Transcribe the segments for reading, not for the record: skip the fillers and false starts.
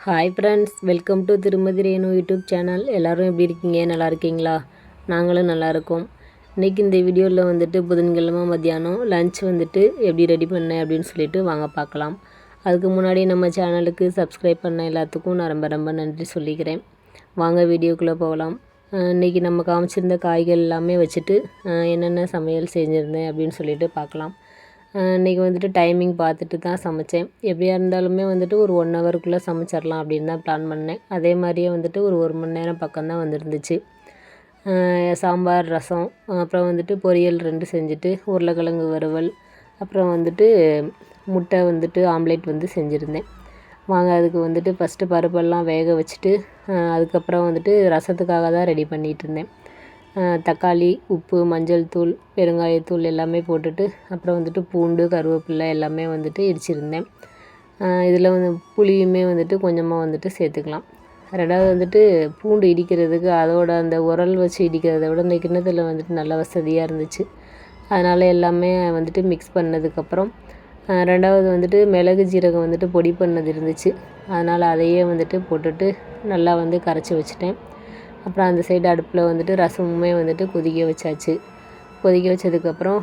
Hi friends, welcome to திருமதி Renu YouTube channel. எல்லோரும் எப்படி இருக்கீங்க? நல்லா இருக்கீங்களா? நாங்களும் நல்லா இருக்கோம். இன்றைக்கி இந்த வீடியோவில் வந்துட்டு புதன்கிழமை மத்தியானம் லன்ச் வந்துட்டு எப்படி ரெடி பண்ணேன் அப்படின்னு சொல்லிட்டு வாங்க பார்க்கலாம். அதுக்கு முன்னாடி நம்ம சேனலுக்கு சப்ஸ்கிரைப் பண்ண எல்லாத்துக்கும் நான் ரொம்ப ரொம்ப நன்றி சொல்லிக்கிறேன். வாங்க வீடியோக்குள்ளே போகலாம். இன்றைக்கி நம்ம காமிச்சிருந்த காய்கள் எல்லாமே வச்சுட்டு என்னென்ன சமையல் செஞ்சுருந்தேன் அப்படின்னு சொல்லிட்டு பார்க்கலாம். இன்றைக்கி வந்துட்டு டைமிங் பார்த்துட்டு தான் சமைத்தேன். எப்படியா இருந்தாலுமே வந்துட்டு ஒரு 1 ஹவருக்குள்ளே சமைச்சிடலாம் அப்படின்னு தான் பிளான் பண்ணேன். அதே மாதிரியே வந்துட்டு ஒரு 1 மணி நேரம் பக்கம்தான் வந்துருந்துச்சு. சாம்பார், ரசம், அப்புறம் வந்துட்டு பொரியல் 2 செஞ்சுட்டு உருளைக்கிழங்கு வறுவல், அப்புறம் வந்துட்டு முட்டை வந்துட்டு ஆம்லேட் வந்து செஞ்சுருந்தேன். வாங்க அதுக்கு வந்துட்டு ஃபஸ்ட்டு பருப்பெல்லாம் வேக வச்சுட்டு அதுக்கப்புறம் வந்துட்டு ரசத்துக்காக தான் ரெடி பண்ணிகிட்ருந்தேன். தக்காளி, உப்பு, மஞ்சள் தூள், பெருங்காயத்தூள் எல்லாமே போட்டுட்டு அப்புறம் வந்துட்டு பூண்டு, கருவேப்பிலை எல்லாமே வந்துட்டு இடிச்சிருந்தேன். இதில் வந்து புளியுமே வந்துட்டு கொஞ்சமாக வந்துட்டு சேர்த்துக்கலாம். 2வது வந்துட்டு பூண்டு இடிக்கிறதுக்கு அதோட அந்த உரல் வச்சு இடிக்கிறத விட இந்த கிண்ணத்தில் வந்துட்டு நல்ல வசதியாக இருந்துச்சு. அதனால் எல்லாமே வந்துட்டு மிக்ஸ் பண்ணதுக்கப்புறம் 2வது வந்துட்டு மிளகு, ஜீரகம் வந்துட்டு பொடி பண்ணது இருந்துச்சு. அதனால் அதையே வந்துட்டு போட்டுட்டு நல்லா வந்து கரைச்சி வச்சுட்டேன். அப்புறம் அந்த சைடு அடுப்பில் வந்துட்டு ரசமுமே வந்துட்டு கொதிக்க வச்சாச்சு. கொதிக்க வச்சதுக்கப்புறம்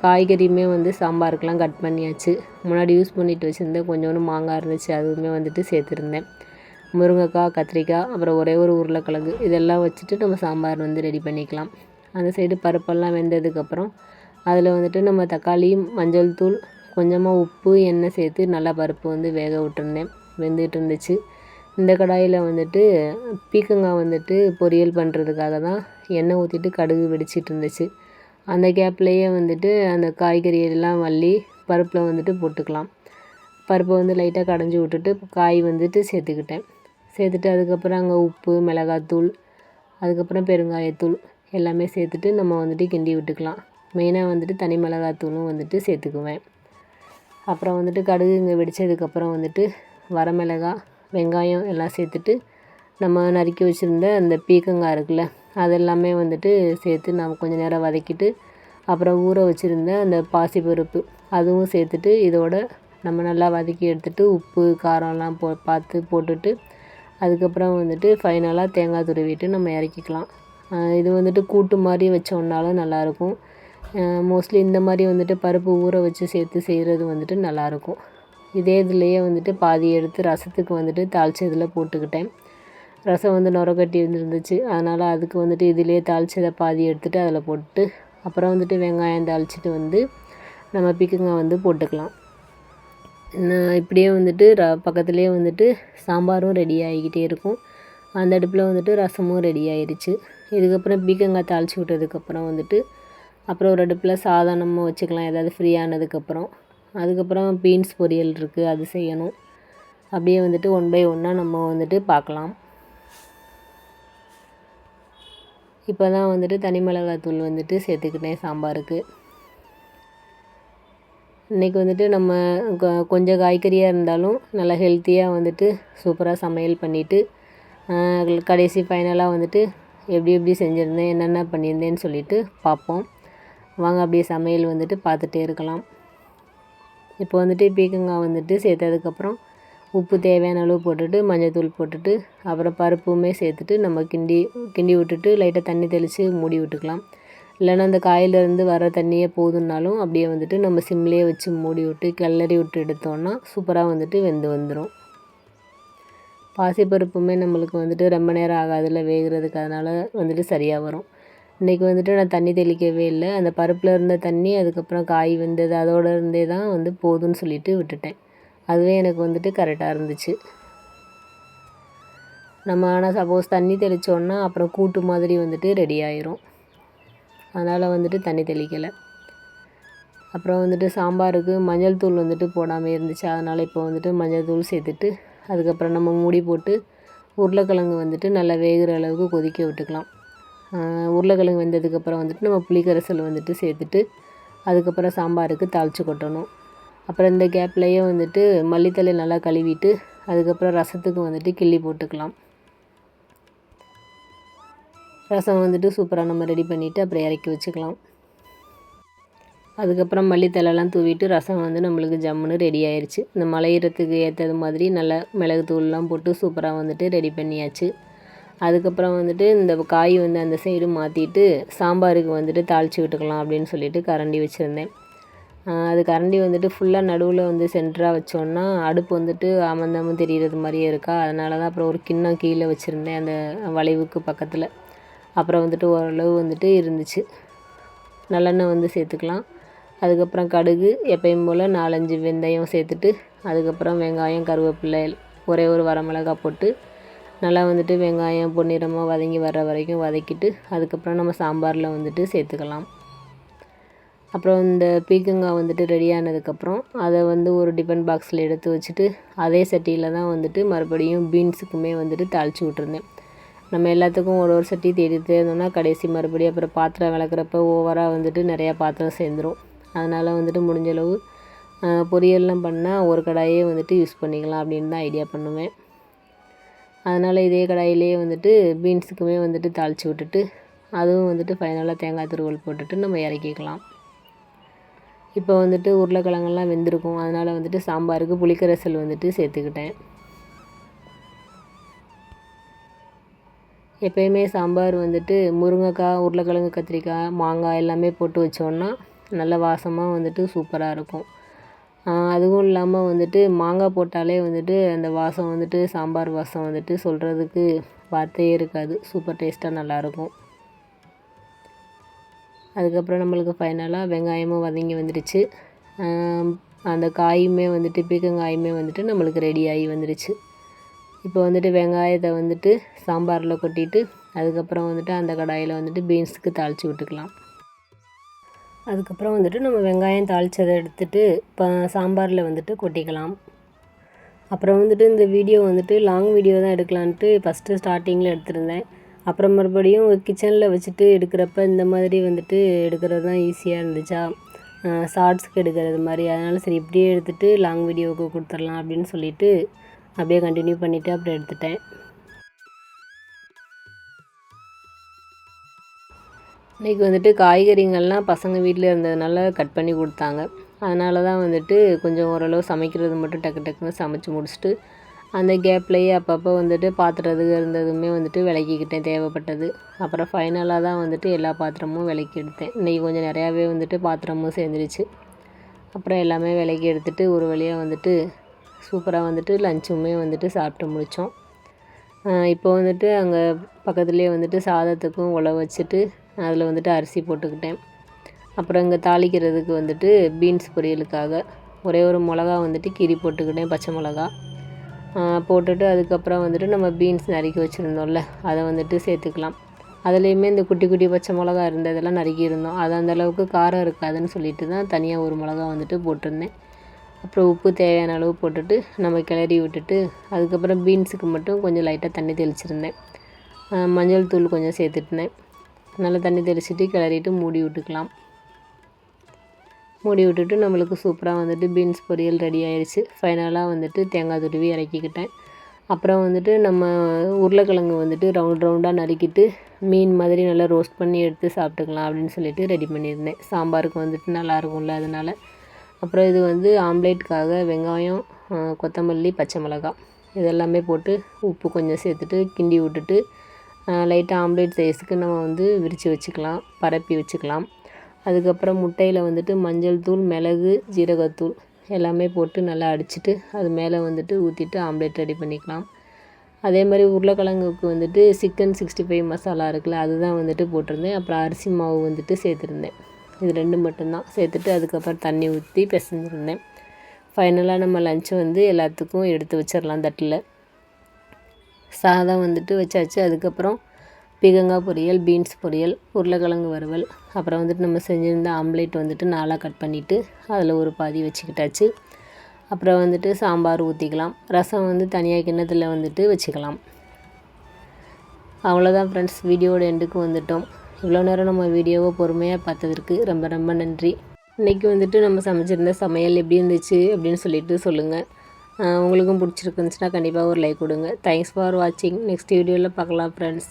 காய்கறியுமே வந்து சாம்பாருக்கெலாம் கட் பண்ணியாச்சு. முன்னாடி யூஸ் பண்ணிட்டு வச்சுருந்தேன் கொஞ்சோண்டு மாங்காய் இருந்துச்சு, அதுவுமே வந்துட்டு சேர்த்துருந்தேன். முருங்கைக்காய், கத்திரிக்காய், அப்புறம் ஒரே ஒரு உருளைக்கிழங்கு இதெல்லாம் வச்சுட்டு நம்ம சாம்பார் வந்து ரெடி பண்ணிக்கலாம். அந்த சைடு பருப்பெல்லாம் வெந்ததுக்கப்புறம் அதில் வந்துட்டு நம்ம தக்காளி, மஞ்சள் தூள், கொஞ்சமாக உப்பு, எண்ணெய் சேர்த்து நல்லா பருப்பு வந்து வேக விட்டுருந்தேன். வெந்துட்டு இருந்துச்சு. இந்த கடாயில் வந்துட்டு பீக்கங்காய் வந்துட்டு பொரியல் பண்ணுறதுக்காக தான் எண்ணெய் ஊற்றிட்டு கடுகு வெடிச்சிட்டு இருந்துச்சு. அந்த கேப்லேயே வந்துட்டு அந்த காய்கறி எல்லாம் அள்ளி பருப்பில் வந்துட்டு போட்டுக்கலாம். பருப்பை வந்து லைட்டாக கடைஞ்சி விட்டுட்டு காய் வந்துட்டு சேர்த்துக்கிட்டேன். சேர்த்துட்டு அதுக்கப்புறம் அங்கே உப்பு, மிளகாத்தூள், அதுக்கப்புறம் பெருங்காயத்தூள் எல்லாமே சேர்த்துட்டு நம்ம வந்துட்டு கிண்டி விட்டுக்கலாம். மெயினாக வந்துட்டு தனி மிளகாத்தூளும் வந்துட்டு சேர்த்துக்குவேன். அப்புறம் வந்துட்டு கடுகு இங்கே வெடித்ததுக்கப்புறம் வந்துட்டு வரமிளகாய், வெங்காயம் எல்லாம் சேர்த்துட்டு நம்ம நறுக்கி வச்சுருந்த அந்த பீக்கங்காய் இருக்குல்ல அதெல்லாமே வந்துட்டு சேர்த்து நம்ம கொஞ்சம் நேரம் வதக்கிட்டு அப்புறம் ஊற வச்சுருந்த அந்த பாசிப்பருப்பு அதுவும் சேர்த்துட்டு இதோட நம்ம நல்லா வதக்கி எடுத்துகிட்டு உப்பு, காரம்லாம் பார்த்து போட்டுட்டு அதுக்கப்புறம் வந்துட்டு ஃபைனலாக தேங்காய் துருவிட்டு நம்ம இறக்கிக்கலாம். இது வந்துட்டு கூட்டு மாதிரி வச்சோன்னாலும் நல்லாயிருக்கும். மோஸ்ட்லி இந்த மாதிரி வந்துட்டு பருப்பு ஊற வச்சு சேர்த்து செய்கிறது வந்துட்டு நல்லாயிருக்கும். இதே இதுலேயே வந்துட்டு பாதி எடுத்து ரசத்துக்கு வந்துட்டு தாளிச்சதில் போட்டுக்கிட்டேன். ரசம் வந்து நுரக்கட்டி இருந்துருந்துச்சு, அதனால் அதுக்கு வந்துட்டு இதிலேயே தாளிச்சதை பாதி எடுத்துகிட்டு அதில் போட்டு அப்புறம் வந்துட்டு வெங்காயம் தாளிச்சிட்டு வந்து நம்ம பீக்கங்காய் வந்து போட்டுக்கலாம். இப்படியே வந்துட்டு பக்கத்துலேயே வந்துட்டு சாம்பாரும் ரெடி ஆகிக்கிட்டே இருக்கும். அந்த அடுப்பில் வந்துட்டு ரசமும் ரெடி ஆயிடுச்சு. இதுக்கப்புறம் பீக்கங்காய் தாளித்து விட்டதுக்கப்புறம் வந்துட்டு அப்புறம் ஒரு அடுப்பில் சாதனமும் வச்சுக்கலாம், ஏதாவது ஃப்ரீ ஆனதுக்கப்புறம். அதுக்கப்புறம் பீன்ஸ் பொரியல் இருக்குது, அது செய்யணும். அப்படியே வந்துட்டு 1 பை 1 நம்ம வந்துட்டு பார்க்கலாம். இப்போ தான் வந்துட்டு தனி மிளகாத்தூள் வந்துட்டு சேர்த்துக்கிட்டேன் சாம்பாருக்கு. இன்றைக்கி வந்துட்டு நம்ம கொஞ்சம் காய்கறியாக இருந்தாலும் நல்லா ஹெல்த்தியாக வந்துட்டு சூப்பராக சமையல் பண்ணிவிட்டு கடைசி ஃபைனலாக வந்துட்டு எப்படி எப்படி செஞ்சுருந்தேன், என்னென்ன பண்ணியிருந்தேன்னு சொல்லிட்டு பார்ப்போம். வாங்க அப்படியே சமையல் வந்துட்டு பார்த்துட்டே இருக்கலாம். இப்போ வந்துட்டு பீக்கங்காய் வந்துட்டு சேர்த்ததுக்கப்புறம் உப்பு தேவையான அளவு போட்டுட்டு மஞ்சள்தூள் போட்டுட்டு அப்புறம் பருப்புமே சேர்த்துட்டு நம்ம கிண்டி விட்டுட்டு லைட்டாக தண்ணி தெளித்து மூடி விட்டுக்கலாம். இல்லைன்னா அந்த காயிலேருந்து வர தண்ணியே போதுன்னாலும் அப்படியே வந்துட்டு நம்ம சிம்லேயே வச்சு மூடி விட்டு கிளறி விட்டு எடுத்தோன்னா சூப்பராக வந்துட்டு வெந்து வந்துடும். பாசிப்பருப்புமே நம்மளுக்கு வந்துட்டு ரொம்ப நேரம் ஆகாதில் வேகிறதுக்கு, அதனால் வந்துட்டு சரியாக வரும். இன்றைக்கி வந்துட்டு நான் தண்ணி தெளிக்கவே இல்லை. அந்த பருப்பில் இருந்த தண்ணி அதுக்கப்புறம் காய் வெந்தது அதோடு இருந்தே தான் வந்து போதும்னு சொல்லிட்டு விட்டுட்டேன். அதுவே எனக்கு வந்துட்டு கரெக்டாக இருந்துச்சு. நம்ம ஆனால் சப்போஸ் தண்ணி தெளித்தோன்னா அப்புறம் கூட்டு மாதிரி வந்துட்டு ரெடி ஆயிரும். அதனால் வந்துட்டு தண்ணி தெளிக்கலை. அப்புறம் வந்துட்டு சாம்பாருக்கு மஞ்சள் தூள் வந்துட்டு போடாமல் இருந்துச்சு, அதனால் இப்போ வந்துட்டு மஞ்சள் தூள் சேர்த்துட்டு அதுக்கப்புறம் நம்ம மூடி போட்டு உருளைக்கிழங்கு வந்துட்டு நல்லா வேகிற அளவுக்கு கொதிக்க விட்டுக்கலாம். உருளைக்கிழங்கு வெந்ததுக்கப்புறம் வந்துட்டு நம்ம புளிக்கரைசல் வந்துட்டு சேர்த்துட்டு அதுக்கப்புறம் சாம்பாருக்கு தாளித்து கொட்டணும். அப்புறம் இந்த கேப்லேயே வந்துட்டு மல்லித்தழை நல்லா கழுவிட்டு அதுக்கப்புறம் ரசத்துக்கு வந்துட்டு கிள்ளி போட்டுக்கலாம். ரசம் வந்துட்டு சூப்பராக நம்ம ரெடி பண்ணிவிட்டு அப்புறம் இறக்கி வச்சுக்கலாம். அதுக்கப்புறம் மல்லித்தலைலாம் தூவிட்டு ரசம் வந்து நம்மளுக்கு ஜம்முன்னு ரெடி ஆயிடுச்சு. இந்த மலையிறத்துக்கு ஏற்றது மாதிரி நல்லா மிளகு தூள்லாம் போட்டு சூப்பராக வந்துட்டு ரெடி பண்ணியாச்சு. அதுக்கப்புறம் வந்துட்டு இந்த காய் வந்து அந்த சைடு மாற்றிட்டு சாம்பாருக்கு வந்துட்டு தாளித்து விட்டுக்கலாம் அப்படின்னு சொல்லிட்டு கரண்டி வச்சுருந்தேன். அது கரண்டி வந்துட்டு ஃபுல்லாக நடுவில் வந்து சென்டராக வச்சோன்னா அடுப்பு வந்துட்டு அமர்ந்தாமல் தெரிகிறது மாதிரியே இருக்கா. அதனால தான் அப்புறம் ஒரு கிண்ணம் கீழே வச்சுருந்தேன் அந்த வளைவுக்கு பக்கத்தில். அப்புறம் வந்துட்டு ஓரளவு வந்துட்டு இருந்துச்சு. நல்லெண்ணெய் வந்து சேர்த்துக்கலாம். அதுக்கப்புறம் கடுகு எப்பயும் போல் 4-5 வெந்தயம் சேர்த்துட்டு அதுக்கப்புறம் வெங்காயம் கருவேப்பிலை ஒரே ஒரு வரமிளகா போட்டு நல்லா வந்துட்டு வெங்காயம் பொன்னிறமாக வதங்கி வர்ற வரைக்கும் வதக்கிட்டு அதுக்கப்புறம் நம்ம சாம்பாரில் வந்துட்டு சேர்த்துக்கலாம். அப்புறம் இந்த பீக்கங்காய் வந்துட்டு ரெடி ஆனதுக்கப்புறம் அதை வந்து ஒரு டிஃபன் பாக்ஸில் எடுத்து வச்சுட்டு அதே சட்டியில் தான் வந்துட்டு மறுபடியும் பீன்ஸுக்குமே வந்துட்டு தாளித்து விட்டுருந்தேன். நம்ம எல்லாத்துக்கும் ஒரு சட்டி தேடிட்டே இருந்தோம்னா கடைசி மறுபடியும் அப்புறம் பாத்திரம் விளக்குறப்ப ஓவராக வந்துட்டு நிறையா பாத்திரம் சேர்ந்துடும். அதனால் வந்துட்டு முடிஞ்சளவு பொரியல்லாம் பண்ணால் ஒரு கடாயே வந்துட்டு யூஸ் பண்ணிக்கலாம் அப்படின்னு தான் ஐடியா பண்ணுவேன். அதனால் இதே கடாயிலே வந்துட்டு பீன்ஸுக்குமே வந்துட்டு தாளித்து விட்டுட்டு அதுவும் வந்துட்டு ஃபைனலாக தேங்காய் துருவல் போட்டுட்டு நம்ம இறக்கிக்கலாம். இப்போ வந்துட்டு உருளைக்கிழங்கெல்லாம் வெந்திருக்கும். அதனால் வந்துட்டு சாம்பாருக்கு புளிக்கரைசல் வந்துட்டு சேர்த்துக்கிட்டேன். எப்போயுமே சாம்பார் வந்துட்டு முருங்கைக்காய் உருளைக்கிழங்கு கத்திரிக்காய் மாங்காய் எல்லாமே போட்டு வச்சோன்னா நல்ல வாசமாக வந்துட்டு சூப்பராக இருக்கும். அதுவும் இல்லாமல் வந்துட்டு மாங்காய் போட்டாலே வந்துட்டு அந்த வாசம் வந்துட்டு சாம்பார் வாசம் வந்துட்டு சொல்கிறதுக்கு வார்த்தையே இருக்காது. சூப்பர் டேஸ்ட்டாக நல்லாயிருக்கும். அதுக்கப்புறம் நம்மளுக்கு ஃபைனலாக வெங்காயமும் வதங்கி வந்துடுச்சு. அந்த காயுமே வந்துட்டு பீக்கங்காயுமே வந்துட்டு நம்மளுக்கு ரெடி ஆகி வந்துடுச்சு. இப்போ வந்துட்டு வெங்காயத்தை வந்துட்டு சாம்பாரில் கொட்டிட்டு அதுக்கப்புறம் வந்துட்டு அந்த கடாயில் வந்துட்டு பீன்ஸுக்கு தாளித்து விட்டுக்கலாம். அதுக்கப்புறம் வந்துட்டு நம்ம வெங்காயம் தாளித்ததை எடுத்துகிட்டு இப்போ சாம்பாரில் வந்துட்டு கொட்டிக்கலாம். அப்புறம் வந்துட்டு இந்த வீடியோ வந்துட்டு லாங் வீடியோ தான் எடுக்கலான்ட்டு ஃபஸ்ட்டு ஸ்டார்டிங்கில் எடுத்திருந்தேன். அப்புறம் மறுபடியும் கிச்சனில் வச்சுட்டு எடுக்கிறப்ப இந்த மாதிரி வந்துட்டு எடுக்கிறது தான் ஈஸியாக இருந்துச்சா ஷார்ட்ஸுக்கு எடுக்கிறது மாதிரி. அதனால் சரி இப்படியே எடுத்துகிட்டு லாங் வீடியோவுக்கு கொடுத்துடலாம் அப்படின்னு சொல்லிவிட்டு அப்படியே கண்டினியூ பண்ணிவிட்டு அப்புறம் எடுத்துட்டேன். இன்றைக்கி வந்துட்டு காய்கறிங்கள்லாம் பசங்க வீட்டில் இருந்ததுனால கட் பண்ணி கொடுத்தாங்க. அதனால தான் வந்துட்டு கொஞ்சம் ஓரளவு சமைக்கிறது மட்டும் டக்கு டக்குன்னு சமைச்சு முடிச்சுட்டு அந்த கேப்லேயே அப்பப்போ வந்துட்டு பாத்திரத்துக்கு இருந்ததுமே வந்துட்டு விளக்கிக்கிட்டேன் தேவைப்பட்டது. அப்புறம் ஃபைனலாக தான் வந்துட்டு எல்லா பாத்திரமும் விளக்கி எடுத்தேன். இன்றைக்கி கொஞ்சம் நிறையாவே வந்துட்டு பாத்திரமும் சேர்ந்துருச்சு. அப்புறம் எல்லாமே விளக்கி எடுத்துகிட்டு ஒரு வழியாக வந்துட்டு சூப்பராக வந்துட்டு லஞ்சுமே வந்துட்டு சாப்பிட்டு முடித்தோம். இப்போ வந்துட்டு அங்கே பக்கத்துலேயே வந்துட்டு சாதத்துக்கும் உழ வச்சுட்டு அதில் வந்துட்டு அரிசி போட்டுக்கிட்டேன். அப்புறம் இங்கே தாளிக்கிறதுக்கு வந்துட்டு பீன்ஸ் பொரியலுக்காக ஒரே ஒரு மிளகா வந்துட்டு கீரி போட்டுக்கிட்டேன், பச்சை மிளகா போட்டுட்டு அதுக்கப்புறம் வந்துட்டு நம்ம பீன்ஸ் நறுக்கி வச்சுருந்தோம்ல அதை வந்துட்டு சேர்த்துக்கலாம். அதுலேயுமே இந்த குட்டி குட்டி பச்சை மிளகா இருந்ததெல்லாம் நறுக்கியிருந்தோம். அது அந்தளவுக்கு காரம் இருக்காதுன்னு சொல்லிட்டு தான் தனியாக ஒரு மிளகா வந்துட்டு போட்டிருந்தேன். அப்புறம் உப்பு தேவையான அளவு போட்டுட்டு நம்ம கிளறி விட்டுட்டு அதுக்கப்புறம் பீன்ஸுக்கு மட்டும் கொஞ்சம் லைட்டாக தண்ணி தெளிச்சிருந்தேன். மஞ்சள் தூள் கொஞ்சம் சேர்த்துட்டேன். நல்லா தண்ணி தெளிச்சிட்டு கிளறிட்டு மூடி விட்டுக்கலாம். மூடி விட்டுட்டு நம்மளுக்கு சூப்பராக வந்துட்டு பீன்ஸ் பொரியல் ரெடி ஆயிடுச்சு. ஃபைனலாக வந்துட்டு தேங்காய் துருவி இறக்கிக்கிட்டேன். அப்புறம் வந்துட்டு நம்ம உருளைக்கிழங்கு வந்துட்டு ரவுண்டாக நறுக்கிட்டு மீன் மாதிரி நல்லா ரோஸ்ட் பண்ணி எடுத்து சாப்பிட்டுக்கலாம் அப்படின்னு சொல்லிட்டு ரெடி பண்ணியிருந்தேன். சாம்பாருக்கு வந்துட்டு நல்லாயிருக்கும்ல அதனால். அப்புறம் இது வந்து ஆம்லேட்டுக்காக வெங்காயம் கொத்தமல்லி பச்சை மிளகாய் இதெல்லாமே போட்டு உப்பு கொஞ்சம் சேர்த்துட்டு கிண்டி விட்டுட்டு லைட்டாக ஆம்லேட் சைஸுக்கு நம்ம வந்து விரித்து வச்சுக்கலாம், பரப்பி வச்சுக்கலாம். அதுக்கப்புறம் முட்டையில் வந்துட்டு மஞ்சள் தூள் மிளகு ஜீரகத்தூள் எல்லாமே போட்டு நல்லா அடிச்சுட்டு அது மேலே வந்துட்டு ஊற்றிட்டு ஆம்லேட் ரெடி பண்ணிக்கலாம். அதே மாதிரி உருளைக்கிழங்குக்கு வந்துட்டு சிக்கன் 65 மசாலா இருக்குல்ல அதுதான் வந்துட்டு போட்டிருந்தேன். அப்புறம் அரிசி மாவு வந்துட்டு சேர்த்துருந்தேன். இது 2 மட்டும்தான் சேர்த்துட்டு அதுக்கப்புறம் தண்ணி ஊற்றி பிசைஞ்சிருந்தேன். ஃபைனலாக நம்ம லஞ்சை வந்து எல்லாத்துக்கும் எடுத்து வச்சிடலாம் தட்டில். சாதம் வந்துட்டு வச்சாச்சு. அதுக்கப்புறம் பீக்கங்காய் பொரியல், பீன்ஸ் பொரியல், உருளைக்கிழங்கு வறுவல், அப்புறம் வந்துட்டு நம்ம செஞ்சுருந்த ஆம்லேட் வந்துட்டு 4ஆக கட் பண்ணிவிட்டு அதில் ஒரு பாதி வச்சுக்கிட்டாச்சு. அப்புறம் வந்துட்டு சாம்பார் ஊற்றிக்கலாம். ரசம் வந்து தனியாக கிண்ணத்தில் வந்துட்டு வச்சுக்கலாம். அவ்வளோதான் ஃப்ரெண்ட்ஸ், வீடியோட எண்டுக்கு வந்துட்டோம். இவ்வளோ நேரம் நம்ம வீடியோவை பொறுமையாக பார்த்ததற்கு ரொம்ப ரொம்ப நன்றி. இன்றைக்கி வந்துட்டு நம்ம சமைச்சிருந்த சமையல் எப்படி இருந்துச்சு அப்படின்னு சொல்லிட்டு சொல்லுங்கள். உங்களுக்கும் பிடிச்சிருக்குந்துச்சுன்னா கண்டிப்பாக ஒரு லைக் கொடுங்க. தேங்க்ஸ் ஃபார் வாட்சிங். நெக்ஸ்ட் வீடியோவில் பார்க்கலாம் ஃப்ரெண்ட்ஸ்.